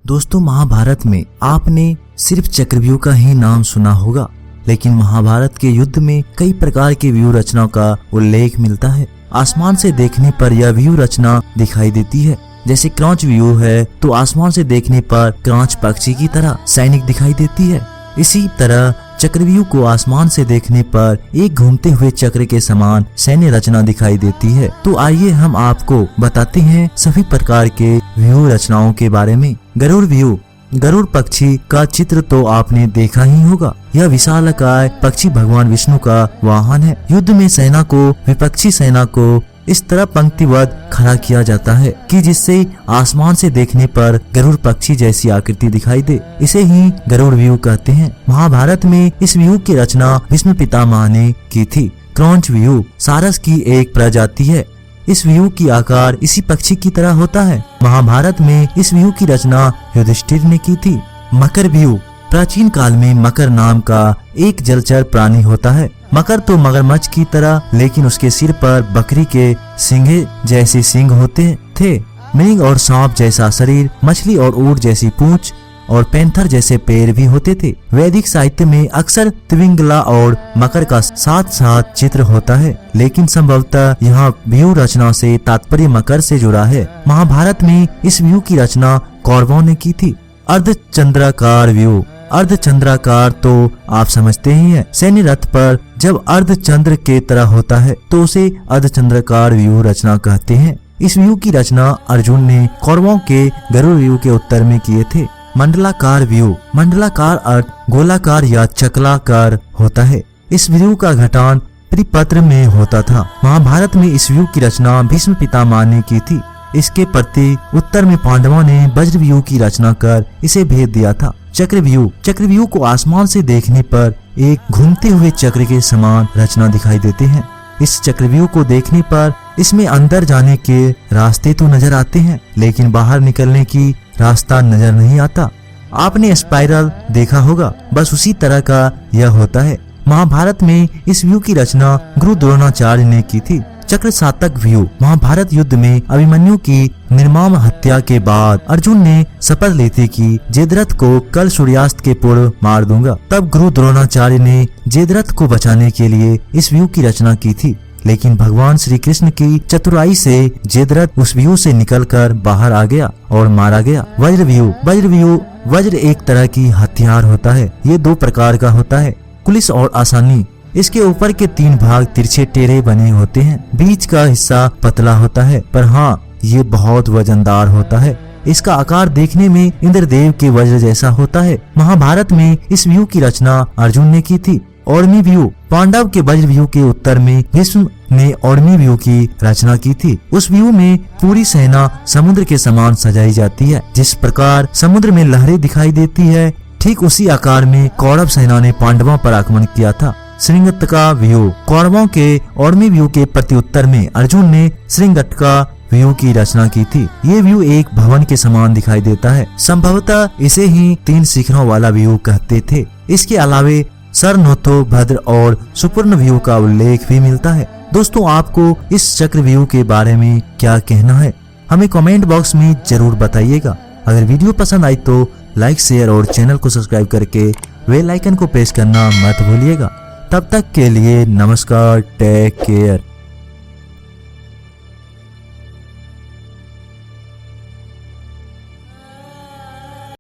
दोस्तों महाभारत में आपने सिर्फ चक्रव्यूह का ही नाम सुना होगा, लेकिन महाभारत के युद्ध में कई प्रकार के व्यूह रचनाओं का उल्लेख मिलता है। आसमान से देखने पर यह व्यूह रचना दिखाई देती है। जैसे क्रॉच व्यूह है तो आसमान से देखने पर क्रॉच पक्षी की तरह सैनिक दिखाई देती है। इसी तरह चक्रव्यूह को आसमान से देखने पर एक घूमते हुए चक्र के समान सैन्य रचना दिखाई देती है। तो आइए हम आपको बताते हैं सभी प्रकार के व्यूह रचनाओं के बारे में। गरुड़ व्यूह, गरुड़ पक्षी का चित्र तो आपने देखा ही होगा। यह विशालकाय पक्षी भगवान विष्णु का वाहन है। युद्ध में सेना को विपक्षी सेना को इस तरह पंक्तिबद्ध खड़ा किया जाता है कि जिससे आसमान से देखने पर गरुड़ पक्षी जैसी आकृति दिखाई दे। इसे ही गरुड़ व्यूह कहते हैं। महाभारत में इस व्यूह की रचना भीष्म पितामह ने की थी। क्रॉच व्यूह सारस की एक प्रजाति है। इस व्यूह की आकार इसी पक्षी की तरह होता है। महाभारत में इस व्यूह की रचना युधिष्ठिर ने की थी। मकर व्यूह, प्राचीन काल में मकर नाम का एक जलचर प्राणी होता है। मकर तो मगरमच्छ की तरह, लेकिन उसके सिर पर बकरी के सींगे जैसे सींग होते थे। मृग और सांप जैसा शरीर, मछली और ऊंट जैसी पूंछ और पैंथर जैसे पैर भी होते थे। वैदिक साहित्य में अक्सर त्रिविंगला और मकर का साथ साथ चित्र होता है, लेकिन संभवतः यहाँ व्यूह रचना से तात्पर्य मकर से जुड़ा है। महाभारत में इस व्यूह की रचना कौरवों ने की थी। अर्धचंद्राकार व्यूह, अर्धचंद्राकार तो आप समझते ही हैं। सैन्य रथ पर जब अर्धचंद्र के तरह होता है तो उसे अर्धचंद्राकार व्यूह रचना कहते हैं। इस व्यूह की रचना अर्जुन ने कौरवों के गरुड़ व्यूह के उत्तर में किए थे। मंडलाकार व्यूह, मंडलाकार अर्थ गोलाकार या चक्राकार होता है। इस व्यूह का गठन त्रिपत्र में होता था। महाभारत में इस व्यूह की रचना भीष्म पितामह ने की थी। इसके प्रति उत्तर में पांडवों ने वज्र व्यूह की रचना कर इसे भेद दिया था। चक्रव्यूह, चक्रव्यूह को आसमान से देखने पर एक घूमते हुए चक्र के समान रचना दिखाई देते हैं। इस चक्रव्यूह को देखने पर इसमें अंदर जाने के रास्ते तो नजर आते हैं, लेकिन बाहर निकलने की रास्ता नजर नहीं आता। आपने स्पाइरल देखा होगा, बस उसी तरह का यह होता है। महाभारत में इस व्यूह की रचना गुरु द्रोणाचार्य ने की थी। चक्र सातक व्यूह, महाभारत युद्ध में अभिमन्यु की निर्मम हत्या के बाद अर्जुन ने शपथ ली थी कि जयद्रथ को कल सूर्यास्त के पूर्व मार दूंगा। तब गुरु द्रोणाचार्य ने जयद्रथ को बचाने के लिए इस व्यूह की रचना की थी, लेकिन भगवान श्री कृष्ण की चतुराई से जयद्रथ उस व्यूह से निकलकर बाहर आ गया और मारा गया। वज्र व्यूह, वज्र व्यूह, वज्र एक तरह की हथियार होता है। ये दो प्रकार का होता है, कुलिस और आसानी। इसके ऊपर के 3 भाग तिरछे टेढ़े बने होते हैं। बीच का हिस्सा पतला होता है, पर हाँ ये बहुत वजनदार होता है। इसका आकार देखने में इंद्रदेव के वज्र जैसा होता है। महाभारत में इस व्यूह की रचना अर्जुन ने की थी। और्मी व्यूह, पांडव के वज्र व्यूह के उत्तर में भीष्म ने और्मी व्यूह की रचना की थी। उस व्यूह में पूरी सेना समुद्र के समान सजाई जाती है। जिस प्रकार समुद्र में लहरें दिखाई देती है, ठीक उसी आकार में कौरव सेना ने पांडवों पर आक्रमण किया था। श्रृंगटका व्यूह, कौरवों के और्मी व्यूह के प्रत्युत्तर में अर्जुन ने श्रृंगटका व्यूह की रचना की थी। ये व्यूह एक भवन के समान दिखाई देता है। संभवतः इसे ही 3 शिखरों वाला व्यूह कहते थे। इसके अलावे सरनोत्थो, भद्र और सुपर्ण व्यूह का उल्लेख भी मिलता है। दोस्तों आपको इस चक्र व्यूह के बारे में क्या कहना है, हमें कमेंट बॉक्स में जरूर बताइएगा। अगर वीडियो पसंद आई तो लाइक, शेयर और चैनल को सब्सक्राइब करके बेल आइकन को प्रेस करना मत भूलिएगा। तब तक के लिए नमस्कार, टेक केयर।